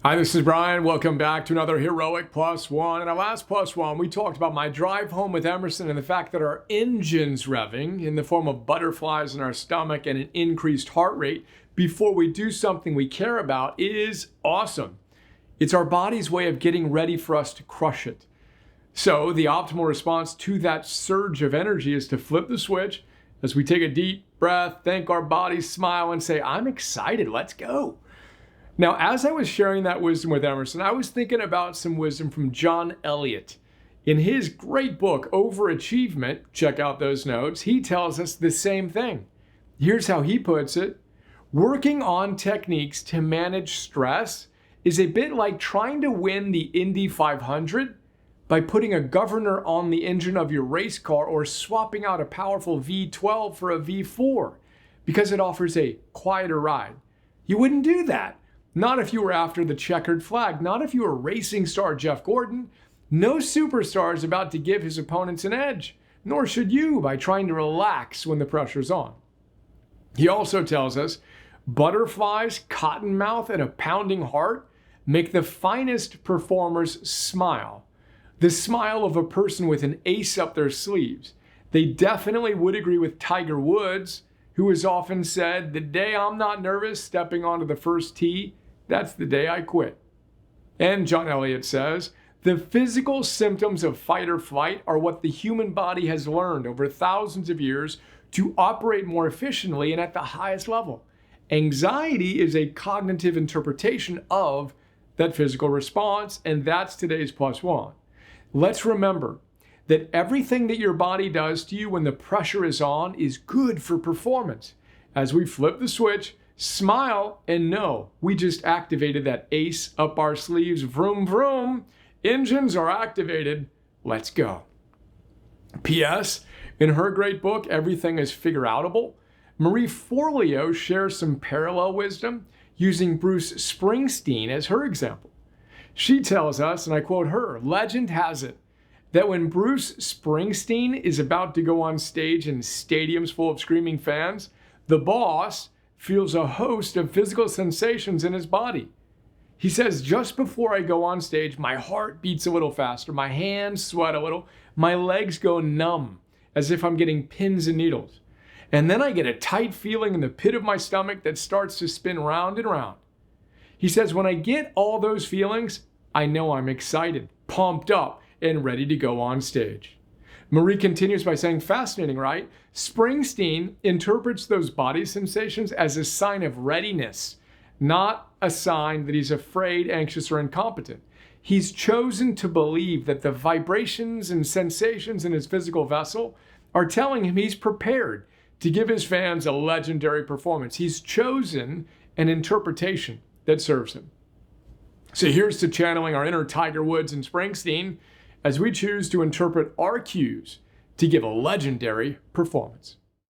Hi, this is Brian. Welcome back to another Heroic Plus One. In our last Plus One, we talked about my drive home with Emerson and the fact that our engine's revving in the form of butterflies in our stomach and an increased heart rate before we do something we care about is awesome. It's our body's way of getting ready for us to crush it. So the optimal response to that surge of energy is to flip the switch as we take a deep breath, thank our body, smile, and say, I'm excited, let's go. Now, as I was sharing that wisdom with Emerson, I was thinking about some wisdom from John Eliot. In his great book, Overachievement, check out those notes, he tells us the same thing. Here's how he puts it. Working on techniques to manage stress is a bit like trying to win the Indy 500 by putting a governor on the engine of your race car or swapping out a powerful V12 for a V4 because it offers a quieter ride. You wouldn't do that. Not if you were after the checkered flag, not if you were racing star Jeff Gordon. No superstar is about to give his opponents an edge, nor should you by trying to relax when the pressure's on. He also tells us, butterflies, cotton mouth, and a pounding heart make the finest performers smile. The smile of a person with an ace up their sleeves. They definitely would agree with Tiger Woods, who has often said, the day I'm not nervous stepping onto the first tee, that's the day I quit. And John Eliot says, the physical symptoms of fight or flight are what the human body has learned over thousands of years to operate more efficiently and at the highest level. Anxiety is a cognitive interpretation of that physical response, and that's today's plus one. Let's remember that everything that your body does to you when the pressure is on is good for performance. As we flip the switch, smile and know we just activated that ace up our sleeves. Vroom, vroom. Engines are activated. Let's go. P.S. In her great book, Everything is Figure-Outable, Marie Forleo shares some parallel wisdom using Bruce Springsteen as her example. She tells us, and I quote her, legend has it that when Bruce Springsteen is about to go on stage in stadiums full of screaming fans, the boss feels a host of physical sensations in his body. He says, just before I go on stage, my heart beats a little faster, my hands sweat a little, my legs go numb, as if I'm getting pins and needles. And then I get a tight feeling in the pit of my stomach that starts to spin round and round. He says, when I get all those feelings, I know I'm excited, pumped up, and ready to go on stage. Marie continues by saying, fascinating, right? Springsteen interprets those body sensations as a sign of readiness, not a sign that he's afraid, anxious, or incompetent. He's chosen to believe that the vibrations and sensations in his physical vessel are telling him he's prepared to give his fans a legendary performance. He's chosen an interpretation that serves him. So here's to channeling our inner Tiger Woods and Springsteen as we choose to interpret our cues to give a legendary performance.